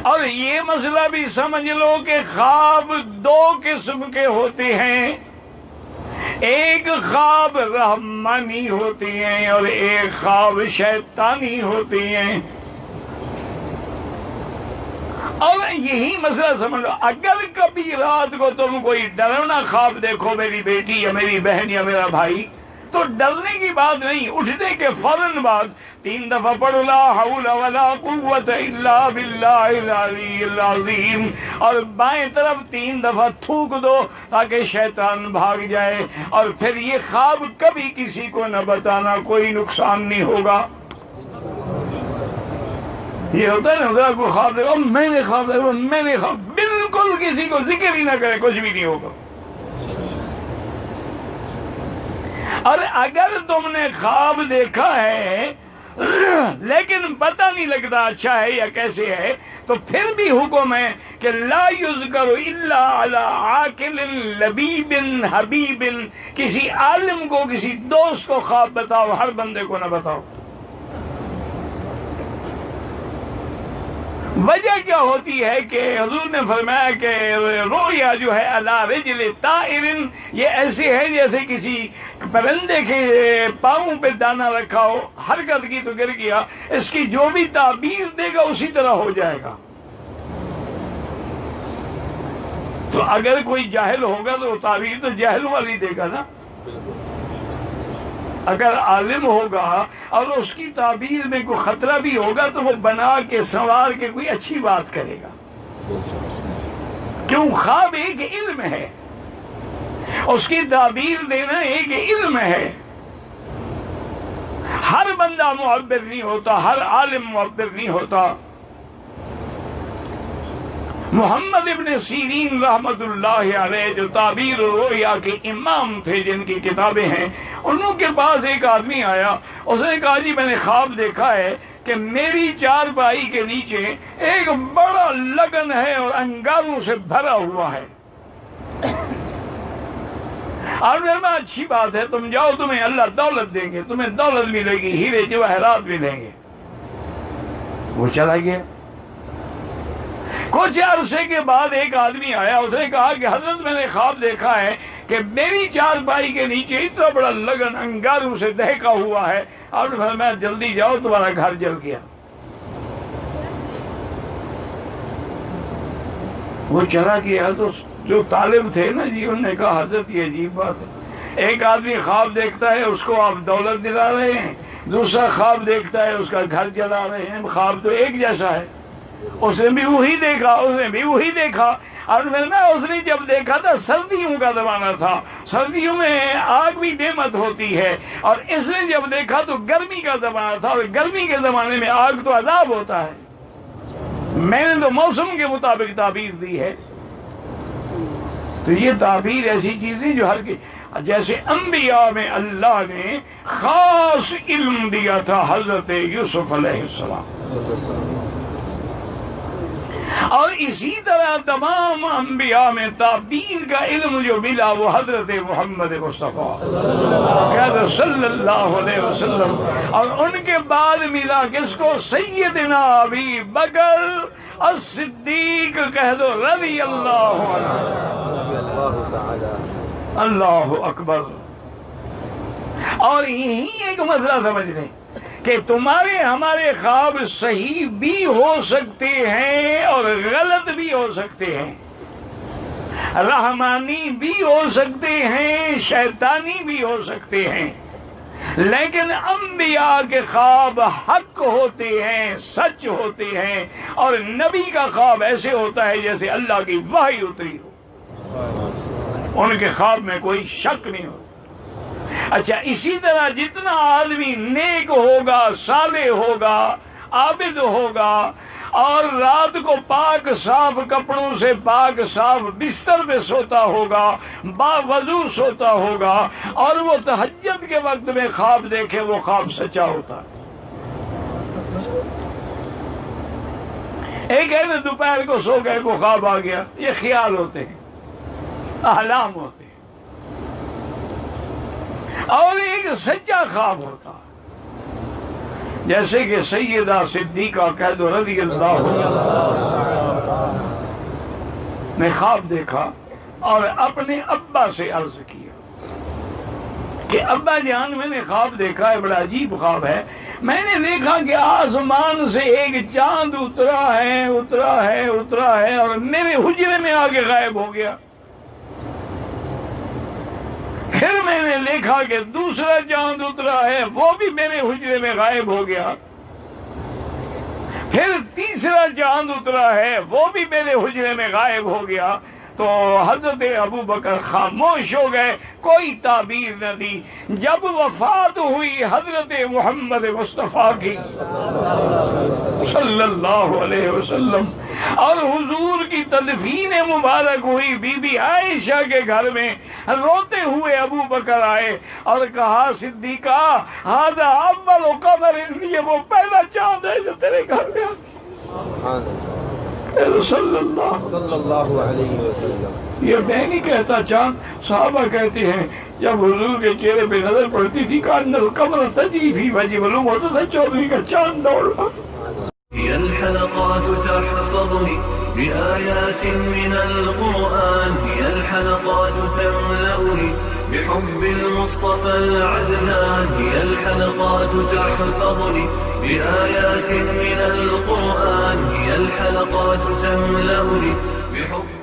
اور یہ مسئلہ بھی سمجھ لو کہ خواب دو قسم کے ہوتے ہیں، ایک خواب رحمانی ہوتی ہیں اور ایک خواب شیطانی ہوتی ہیں۔ اور یہی مسئلہ سمجھ لو، اگر کبھی رات کو تم کوئی ڈراونا خواب دیکھو، میری بیٹی یا میری بہن یا میرا بھائی، تو ڈرنے کی بات نہیں، اٹھنے کے فوراً بعد 3 دفعہ پڑھو لا حول ولا قوت الا باللہ العلی العظیم، اور بائیں طرف 3 دفعہ تھوک دو تاکہ شیطان بھاگ جائے، اور پھر یہ خواب کبھی کسی کو نہ بتانا، کوئی نقصان نہیں ہوگا۔ یہ ہوتا ہے نا، خدا کو خواب دیکھو، میں نے خواب دیکھا، میں نے خواب، بالکل کسی کو ذکر ہی نہ کرے، کچھ بھی نہیں ہوگا۔ اور اگر تم نے خواب دیکھا ہے لیکن پتہ نہیں لگتا اچھا ہے یا کیسے ہے، تو پھر بھی حکم ہے کہ لا یذکر الا علی عاقل لبیب حبیب، کسی عالم کو، کسی دوست کو خواب بتاؤ، ہر بندے کو نہ بتاؤ۔ وجہ کیا ہوتی ہے کہ حضور نے فرمایا کہ رویا جو ہے علی رجل طائر، یہ ایسے ہے جیسے کسی پرندے کے پاؤں پہ دانا رکھا ہو، حرکت کی تو گر گیا، اس کی جو بھی تعبیر دے گا اسی طرح ہو جائے گا۔ تو اگر کوئی جاہل ہوگا تو تعبیر تو جاہل والی دے گا نا، اگر عالم ہوگا اور اس کی تعبیر میں کوئی خطرہ بھی ہوگا تو وہ بنا کے سنوار کے کوئی اچھی بات کرے گا، کیوں؟ خواب ایک علم ہے، اس کی تعبیر دینا ایک علم ہے۔ ہر بندہ معبر نہیں ہوتا، ہر عالم معبر نہیں ہوتا۔ محمد ابن سیرین رحمت اللہ علیہ جو تعبیر رویا کے امام تھے، جن کی کتابیں ہیں، انہوں کے پاس ایک آدمی آیا، اس نے کہا جی میں نے خواب دیکھا ہے کہ میری چارپائی کے نیچے ایک بڑا لگن ہے اور انگاروں سے بھرا ہوا ہے۔ اور میں اچھی بات ہے، تم جاؤ، تمہیں اللہ دولت دیں گے، تمہیں دولت ملے گی، ہیرے جواہرات ملیں گے۔ وہ چلا گیا۔ کچھ عرصے کے بعد ایک آدمی آیا، اس نے کہا کہ حضرت میں نے خواب دیکھا ہے کہ میری چارپائی کے نیچے اتنا بڑا لگن انگاروں سے دہکا ہوا ہے، اور میں جلدی جاؤ تمہارا گھر جل گیا۔ وہ چلا گیا تو جو طالب تھے نا جی، انہوں نے کہا حضرت یہ عجیب بات ہے، ایک آدمی خواب دیکھتا ہے اس کو آپ دولت دلا رہے ہیں، دوسرا خواب دیکھتا ہے اس کا گھر جلا رہے ہیں، خواب تو ایک جیسا ہے۔ اس نے بھی وہی دیکھا، اس نے بھی وہی دیکھا، اور اس نے جب دیکھا تھا سردیوں کا زمانہ تھا، سردیوں میں آگ بھی نعمت ہوتی ہے، اور اس نے جب دیکھا تو گرمی کا زمانہ تھا، اور گرمی کے زمانے میں آگ تو عذاب ہوتا ہے۔ میں نے تو موسم کے مطابق تعبیر دی ہے۔ تو یہ تعبیر ایسی چیز ہے جو ہر کی، جیسے انبیاء میں اللہ نے خاص علم دیا تھا حضرت یوسف علیہ السلام، اور اسی طرح تمام انبیاء میں تعبیر کا علم جو ملا وہ حضرت محمد مصطفیٰ صلی اللہ علیہ وسلم، اور ان کے بعد ملا کس کو؟ سیدنا ابی بکر الصدیق، کہہ دو رضی اللہ عنہ۔ اللہ اکبر۔ اور یہی ایک مسئلہ سمجھ لیں کہ تمہارے ہمارے خواب صحیح بھی ہو سکتے ہیں اور غلط بھی ہو سکتے ہیں، رحمانی بھی ہو سکتے ہیں، شیطانی بھی ہو سکتے ہیں، لیکن انبیاء کے خواب حق ہوتے ہیں، سچ ہوتے ہیں، اور نبی کا خواب ایسے ہوتا ہے جیسے اللہ کی وحی اتری ہو، ان کے خواب میں کوئی شک نہیں ہوتا۔ اچھا، اسی طرح جتنا آدمی نیک ہوگا، صالح ہوگا، عابد ہوگا، اور رات کو پاک صاف کپڑوں سے پاک صاف بستر پہ سوتا ہوگا، باوضو سوتا ہوگا، اور وہ تہجد کے وقت میں خواب دیکھے، وہ خواب سچا ہوتا ہے۔ ایک ہے نا دوپہر کو سو گئے کو خواب آ گیا، یہ خیال ہوتے ہیں، احلام ہوتے ہیں، اور ایک سچا خواب ہوتا ہے۔ جیسے کہ سیدہ صدیقہ کہہ دو رضی اللہ نے خواب دیکھا اور اپنے ابا سے عرض کیا کہ ابا جان میں نے خواب دیکھا ہے، بڑا عجیب خواب ہے، میں نے دیکھا کہ آسمان سے ایک چاند اترا ہے اور میرے حجرے میں آ کے غائب ہو گیا۔ پھر میں نے دیکھا کہ دوسرا چاند اترا ہے، وہ بھی میرے حجرے میں غائب ہو گیا۔ پھر تیسرا چاند اترا ہے، وہ بھی میرے حجرے میں غائب ہو گیا۔ تو حضرت ابو بکر خاموش ہو گئے، کوئی تعبیر نہ دی۔ جب وفات ہوئی حضرت محمد مصطفیٰ کی صلی اللہ علیہ وسلم اور حضور کی تدفین مبارک ہوئی، بی بی عائشہ کے گھر میں روتے ہوئے ابو بکر آئے اور کہا صدیقہ ھذا اول قمر، یہ وہ پہلا چاند ہے جو تیرے گھر میں صلی اللہ علیہ وسلم۔ یہ میں نہیں کہتا چاند، صحابہ کہتے ہیں جب حضور کے چہرے پہ نظر پڑتی تھی کان القمر تجری فی وجہ، معلوم ہوتا تھا چودھری کا چاند دوڑ رہا۔ هي الحلقات تحفظني بآيات من القرآن، هي الحلقات تملأني بحب المصطفى العدنان، هي الحلقات تحفظني بآيات من القرآن، هي الحلقات تملأني بحب